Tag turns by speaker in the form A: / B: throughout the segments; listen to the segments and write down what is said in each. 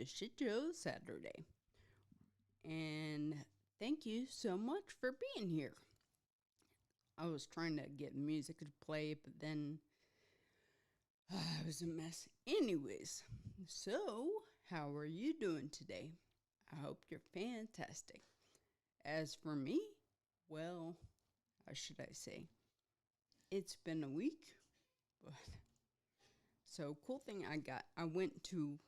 A: to Shit Show Saturday. And thank you so much for being here. I was trying to get music to play, but then it was a mess. Anyways, so how are you doing today? I hope you're fantastic. As for me, well, how should I say? It's been a week, but so cool thing I went to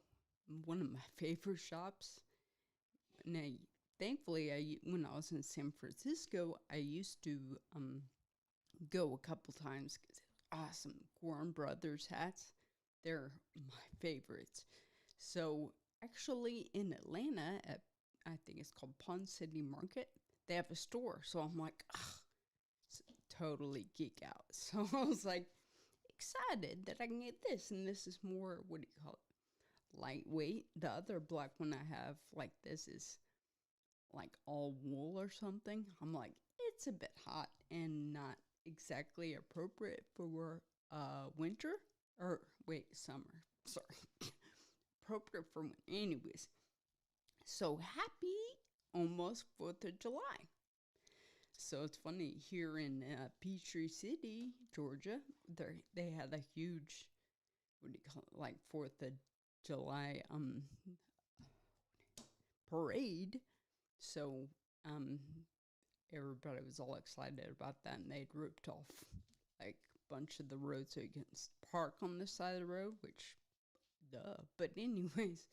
A: one of my favorite shops. And thankfully, when I was in San Francisco, I used to go a couple times because awesome Warren Brothers hats. They're my favorites. So actually in Atlanta, at I think it's called Pond City Market, they have a store. So I'm like, totally geek out. So I was like excited that I can get this, and this is more, what do you call it, lightweight. The other black one I have like this is like all wool or something. I'm like, it's a bit hot and not exactly appropriate for winter, or wait, summer. Sorry. Appropriate for winter. Anyways, so happy almost 4th of July. So it's funny, here in Peachtree City, Georgia, they had a huge, what do you call it, like 4th of July parade. So everybody was all excited about that, and they'd ripped off like a bunch of the road so you can park on the side of the road, which, duh. But anyways,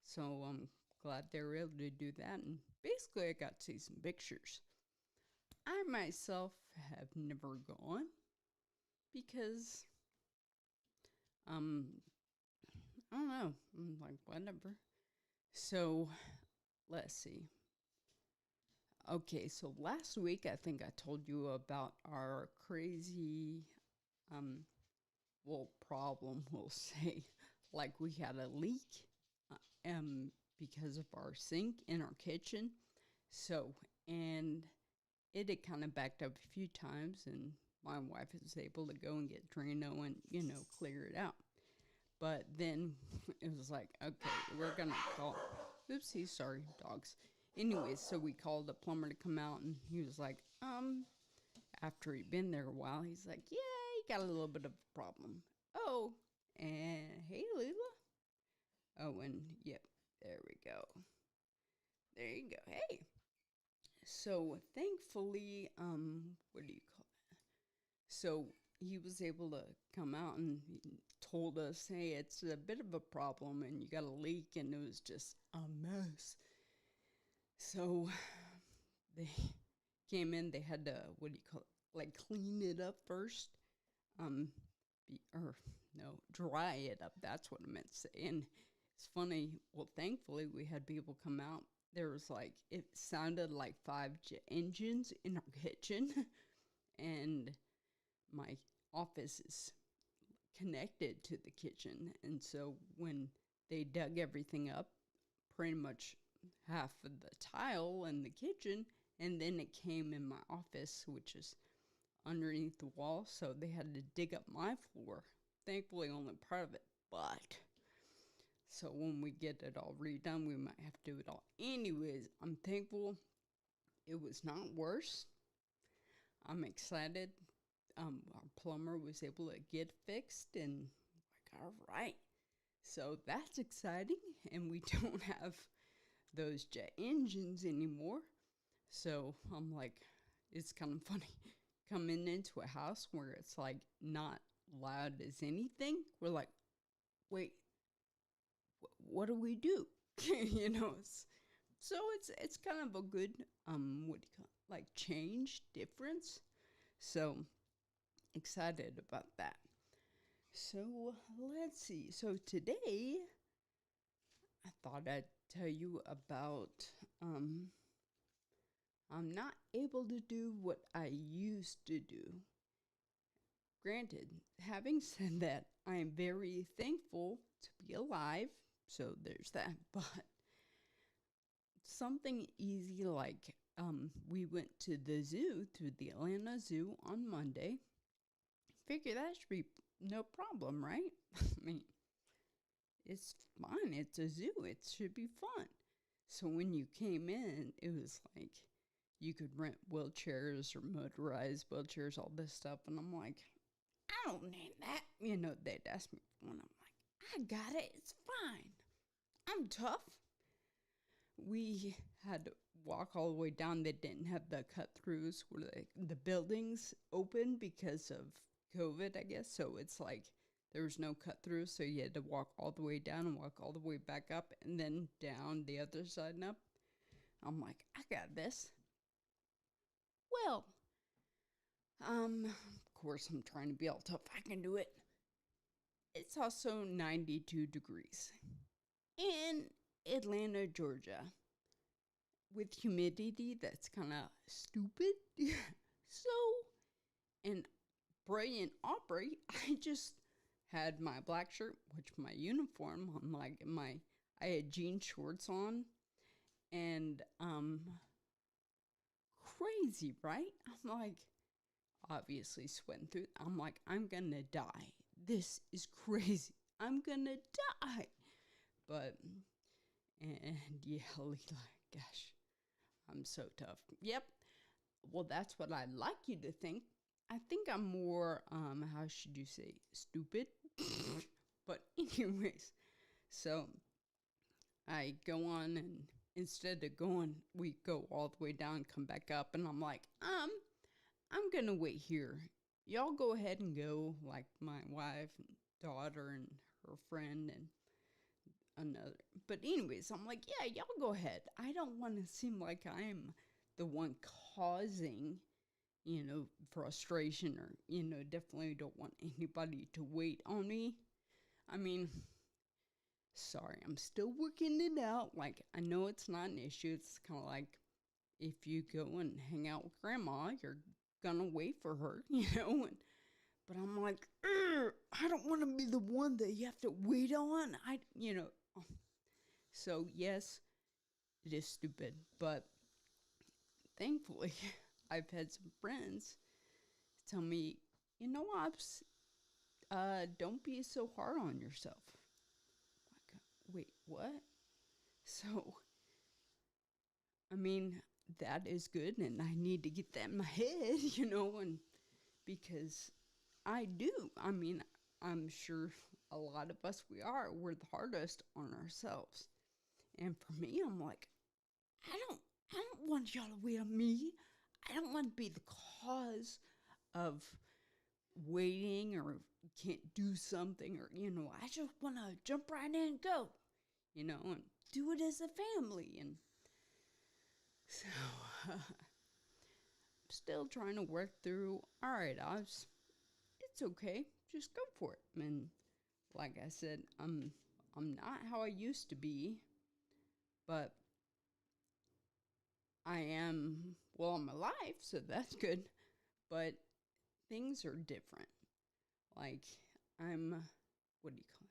A: so I'm glad they were able to do that, and basically I got to see some pictures. I myself have never gone because, I don't know, I'm like, whatever. So, let's see. Okay, so last week I think I told you about our crazy, problem, we'll say. Like we had a leak because of our sink in our kitchen. So, and it had kind of backed up a few times, and my wife was able to go and get Drano and, clear it out. But then it was like, okay, we're going to call. Oopsie, sorry, dogs. Anyways, so we called the plumber to come out, and he was like, after he'd been there a while, he's like, yeah, he got a little bit of a problem. Oh, and hey, Leela. Oh, and yep, there we go. There you go. Hey. So thankfully, what do you call it? So he was able to come out and told us, hey, it's a bit of a problem and you got a leak, and it was just a mess. So they came in, they had to, what do you call it, like clean it up first, dry it up. That's what I meant to say. And it's funny, well, thankfully we had people come out. There was like, it sounded like 5 jet engines in our kitchen, and my office is connected to the kitchen. And so when they dug everything up, pretty much half of the tile in the kitchen, and then it came in my office, which is underneath the wall. So they had to dig up my floor. Thankfully, only part of it, but so when we get it all redone, we might have to do it all. Anyways, I'm thankful it was not worse. I'm excited. Our plumber was able to get fixed, and like, all right. So that's exciting, and we don't have those jet engines anymore. So I'm like, it's kind of funny coming into a house where it's like not loud as anything. We're like, wait, what do we do? So it's kind of a good what do you call it? Like change difference. So excited about that. So let's see. So today I thought I'd tell you about I'm not able to do what I used to do. Granted, having said that, I am very thankful to be alive. So there's that. But something easy like we went to the zoo, to the Atlanta Zoo on Monday. Figure that should be no problem, right? I mean, it's fine. It's a zoo. It should be fun. So when you came in, it was like you could rent wheelchairs or motorized wheelchairs, all this stuff. And I'm like, I don't need that. They'd ask me for one. I'm like, I got it. It's fine. I'm tough. We had to walk all the way down. They didn't have the cut-throughs where the buildings open because of COVID, I guess. So it's like there was no cut-through, so you had to walk all the way down and walk all the way back up and then down the other side and up. I'm like, I got this. Well, of course, I'm trying to be all tough. I can do it. It's also 92 degrees in Atlanta, Georgia, with humidity that's kind of stupid. So, in Brilliant Aubrey, I just had my black shirt, which my uniform, I had jean shorts on, and crazy, right? I'm like, obviously sweating through. I'm like, I'm gonna die. This is crazy. I'm gonna die. But, and yeah, Leela, gosh, I'm so tough. Yep. Well, that's what I'd like you to think. I think I'm more, how should you say, stupid? But anyways, so I go on, and instead of going, we go all the way down, come back up, and I'm like, I'm gonna wait here. Y'all go ahead and go, like my wife and daughter and her friend and another. But anyways, I'm like, yeah, y'all go ahead. I don't want to seem like I'm the one causing, frustration, or, definitely don't want anybody to wait on me. I mean, sorry, I'm still working it out. Like, I know it's not an issue. It's kind of like if you go and hang out with grandma, you're gonna wait for her, but I'm like, I don't want to be the one that you have to wait on. So yes, it is stupid, but thankfully, I've had some friends tell me, Ops, don't be so hard on yourself. Like, wait, what? So, I mean, that is good, and I need to get that in my head, and because I do. I mean, I'm sure a lot of us, we're the hardest on ourselves. And for me, I'm like, I don't want y'all to wait on me. I don't want to be the cause of waiting or can't do something, or, I just want to jump right in and go, and do it as a family. And so, I'm still trying to work through, all right, it's okay. Just go for it. And like I said, I'm not how I used to be, but I'm alive, so that's good. But things are different. Like, what do you call it?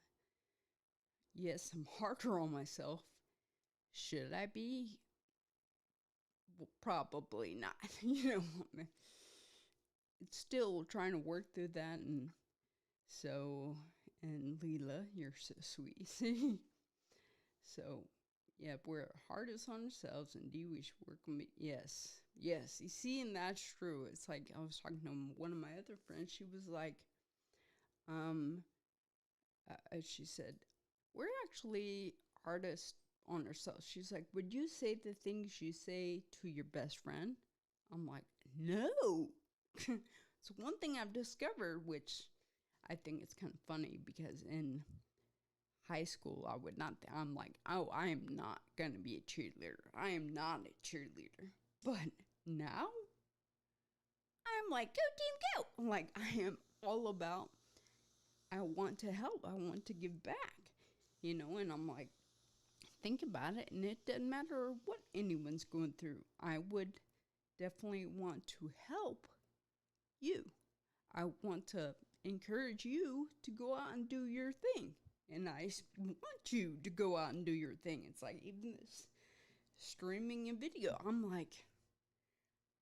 A: Yes, I'm harder on myself. Should I be? Well, probably not. It's still trying to work through that. And so, and Leela, you're so sweet. So, yeah, we're hardest on ourselves, and we should work on it. Yes. You see, and that's true. It's like, I was talking to one of my other friends. She was like, she said, we're actually hardest on ourselves. She's like, would you say the things you say to your best friend? I'm like, no. It's one thing I've discovered, which I think it's kind of funny, because in high school, I'm like, oh, I am not going to be a cheerleader. I am not a cheerleader. But now, I'm like, go team, go. I'm like, I am all about, I want to help. I want to give back, and I'm like, think about it, and it doesn't matter what anyone's going through. I would definitely want to help you. I want to encourage you to go out and do your thing. And I want you to go out and do your thing. It's like, even this streaming and video, I'm like,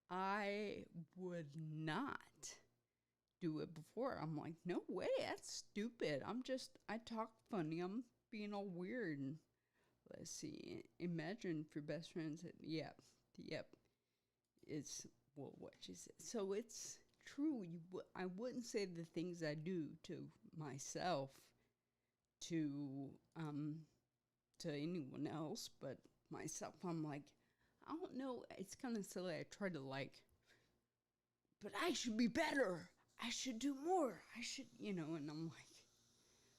A: I would not do it before. I'm like, no way, that's stupid. I talk funny. I'm being all weird. And let's see. Imagine if your best friend said, "Yep, yep." It's well, what she said. So it's true. I wouldn't say the things I do to myself to to anyone else, but myself. I'm like, I don't know. It's kind of silly. I try to like, but I should be better. I should do more. I should, and I'm like,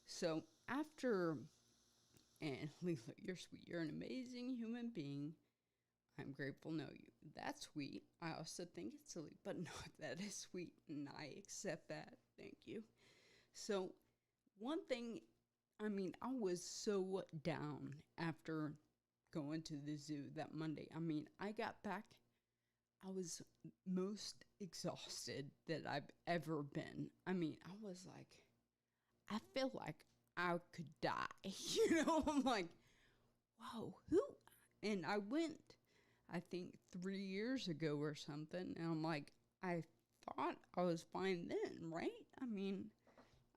A: so after, and Leela, you're sweet. You're an amazing human being. I'm grateful to know you. That's sweet. I also think it's silly, but no, that is sweet, and I accept that. Thank you. So, one thing, I mean, I was so down after going to the zoo that Monday. I mean, I got back, I was most exhausted that I've ever been. I mean, I was like, I feel like I could die. I'm like, whoa, who? And I went, I think 3 years ago or something, and I'm like, I thought I was fine then, right? I mean,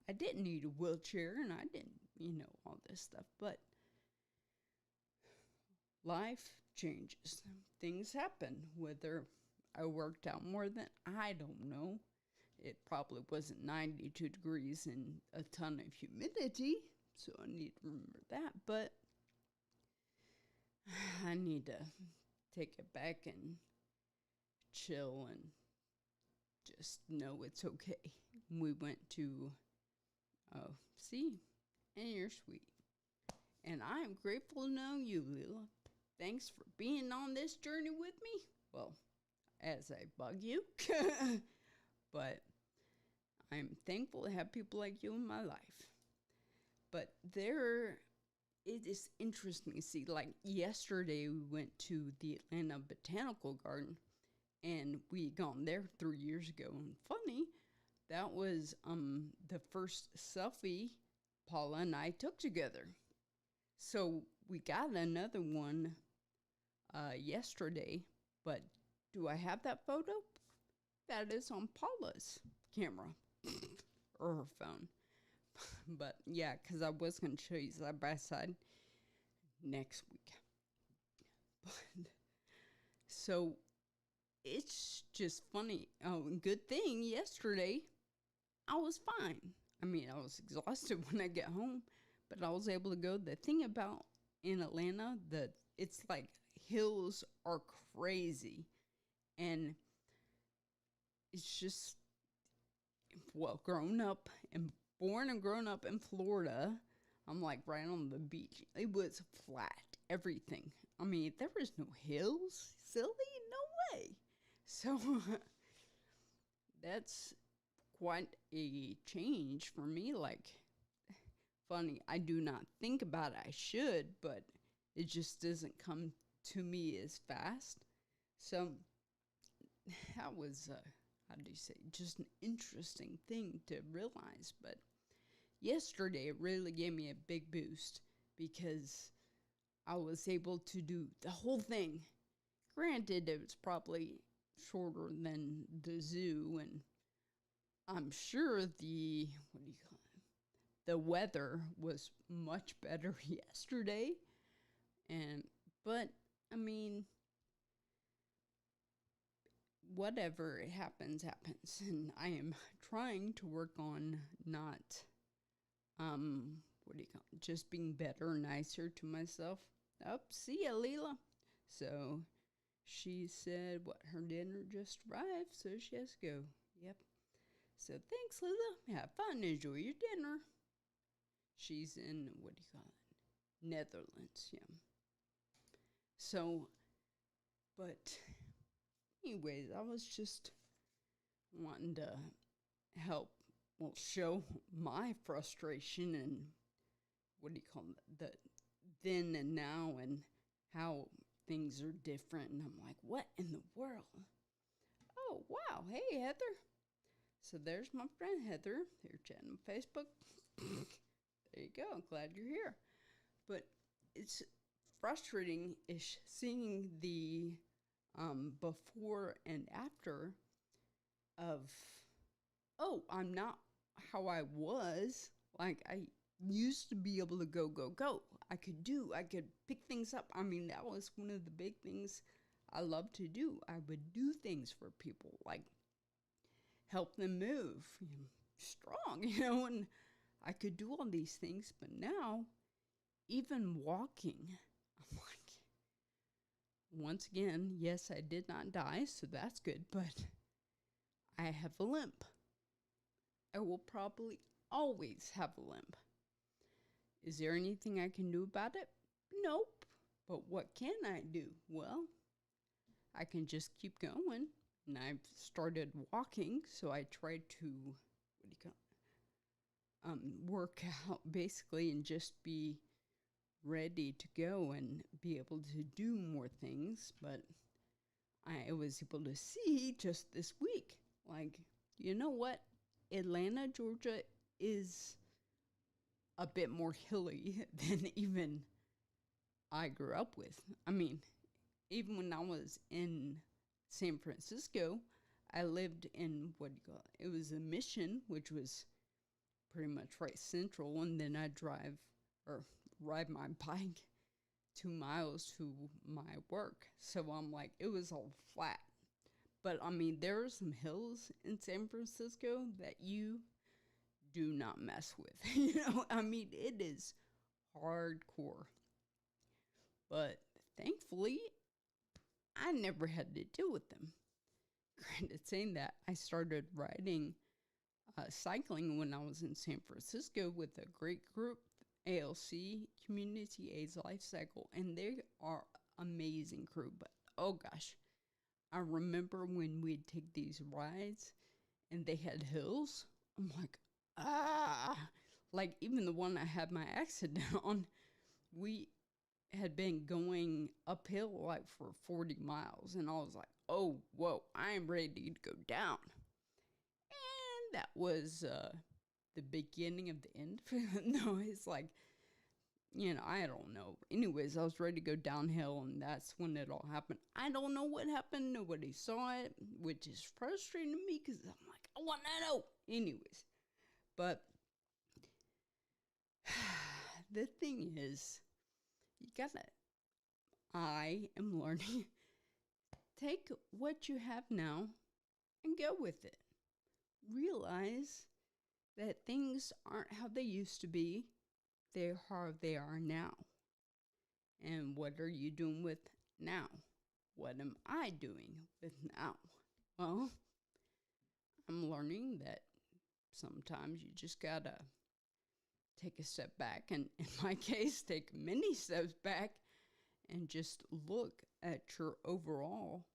A: I didn't need a wheelchair, and I didn't, all this stuff, but life changes. Things happen, whether I worked out more than, I don't know. It probably wasn't 92 degrees and a ton of humidity, so I need to remember that, but I need to take it back and chill and just know it's okay. We went to, see, and you're sweet. And I am grateful to know you, Leela. Thanks for being on this journey with me. Well, as I bug you. But I'm thankful to have people like you in my life. But it is interesting to see. Like yesterday, we went to the Atlanta Botanical Garden, and we had gone there 3 years ago. And funny, that was the first selfie Paula and I took together. So we got another one yesterday, but do I have that photo? That is on Paula's camera or her phone. But yeah, because I was going to show you side by side next week. But so it's just funny. Oh, good thing yesterday I was fine. I mean, I was exhausted when I get home, but I was able to go. The thing about in Atlanta, it's like hills are crazy, and it's just, well, born and grown up in Florida, I'm like right on the beach. It was flat, everything. I mean, there was no hills. Silly? No way. So that's quite a change for me. Like, funny, I do not think about it. I should, but it just doesn't come to me as fast. So that was, how do you say, just an interesting thing to realize. But yesterday, it really gave me a big boost because I was able to do the whole thing. Granted, it was probably shorter than the zoo, and I'm sure the weather was much better yesterday. But I mean, whatever it happens, and I am trying to work on not just being better, nicer to myself. See ya, Leela. So she said her dinner just arrived, so she has to go. Yep. So thanks, Leela. Have fun. Enjoy your dinner. She's in, Netherlands, yeah. So, but anyways, I was just wanting to show my frustration and the then and now, and how things are different. And I'm like, what in the world? Oh, wow. Hey, Heather. So there's my friend Heather. They're chatting on Facebook. There you go. I'm glad you're here. But it's frustrating-ish seeing the before and after of, I'm not how I was. Like, I used to be able to go, go, go. I could pick things up. I mean, that was one of the big things I love to do. I would do things for people, like help them move, strong, and I could do all these things. But now, even walking, I'm like, once again, yes, I did not die, so that's good, but I have a limp. I will probably always have a limp. Is there anything I can do about it? Nope. But what can I do? Well, I can just keep going. And I've started walking, so I tried to, work out basically and just be ready to go and be able to do more things. But I was able to see just this week, like, you know what? Atlanta, Georgia is a bit more hilly than even I grew up with. I mean, even when I was in San Francisco, I lived in it was a Mission, which was pretty much right central, and then I ride my bike 2 miles to my work. So I'm like, it was all flat. But I mean, there are some hills in San Francisco that you do not mess with. I mean, it is hardcore. But thankfully, I never had to deal with them. Granted, saying that, I started cycling when I was in San Francisco with a great group, ALC, Community AIDS Life Cycle, and they are amazing crew. But oh gosh, I remember when we'd take these rides and they had hills. I'm like, like even the one I had my accident on, we had been going uphill like for 40 miles, and I was like, oh, whoa, I'm ready to go down. And that was the beginning of the end. No, it's like, I don't know. Anyways, I was ready to go downhill, and that's when it all happened. I don't know what happened. Nobody saw it, which is frustrating to me because I'm like, I want to know. Anyways, but the thing is, I am learning, take what you have now and go with it. Realize that things aren't how they used to be, they're how they are now. And what are you doing with now? What am I doing with now? Well, I'm learning that sometimes you just gotta take a step back, and in my case, take many steps back and just look at your overall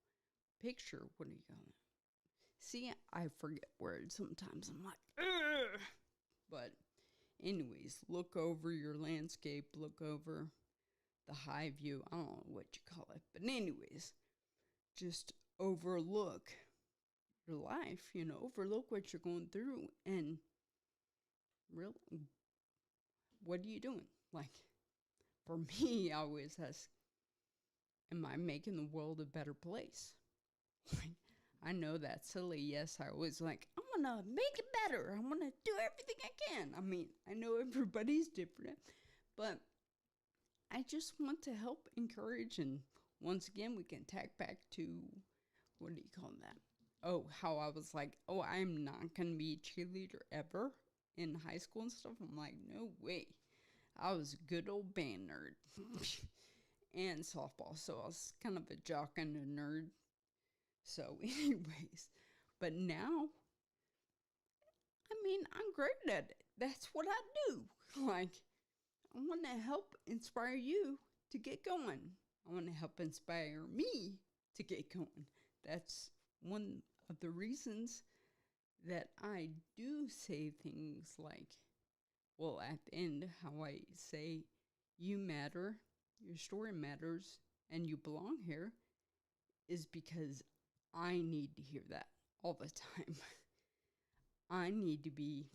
A: picture. What are you going? See, I forget words sometimes. I'm like, ugh. But anyways, look over your landscape, look over the high view. I don't know what you call it. But anyways, just overlook your life, overlook what you're going through, and really, what are you doing? Like, for me, I always ask, am I making the world a better place? I know that's silly. Yes, I always like, I want to make it better. I want to do everything I can. I mean, I know everybody's different, but I just want to help encourage. And once again, we can tack back to, what do you call that? Oh, how I was like, oh, I'm not going to be a cheerleader ever in high school and stuff. I'm like, no way. I was a good old band nerd and softball. So I was kind of a jock and a nerd. So anyways, but now, I mean, I'm great at it. That's what I do. Like, I want to help inspire you to get going. I want to help inspire me to get going. That's one of the reasons that I do say things like, well, at the end, how I say, you matter, your story matters, and you belong here, is because I need to hear that all the time. I need to be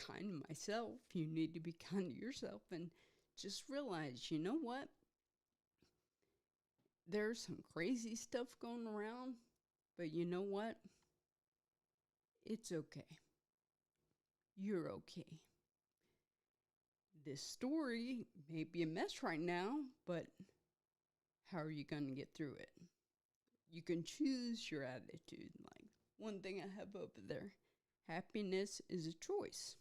A: kind to myself. You need to be kind to yourself, and just realize, you know what? There's some crazy stuff going around, but you know what? It's okay. You're okay. this story may be a mess right now, but how are you going to get through it? You can choose your attitude. Like one thing I have over there, happiness is a choice.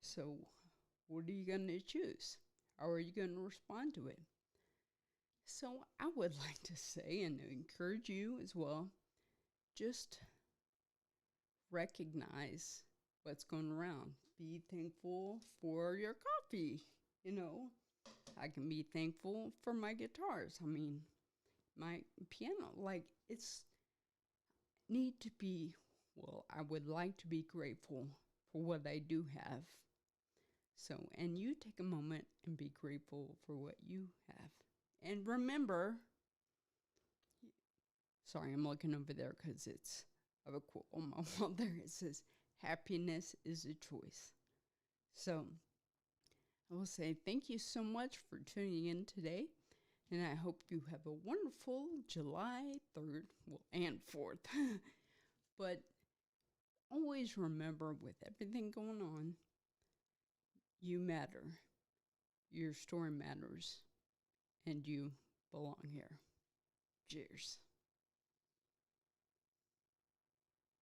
A: So, what are you going to choose? How are you going to respond to it? So, I would like to say and encourage you as well, just recognize what's going around. Be thankful for your coffee. You know, I can be thankful for my guitars. I mean, my piano. Like, it's need to be, well, I would like to be grateful for what I do have. So, and you take a moment and be grateful for what you have. And remember, sorry, I'm looking over there because it's, I have a quote on my wall there. It says, happiness is a choice. So, I will say thank you so much for tuning in today. And I hope you have a wonderful July 3rd, well, and 4th. But always remember, with everything going on, you matter. Your story matters. And you belong here. Cheers.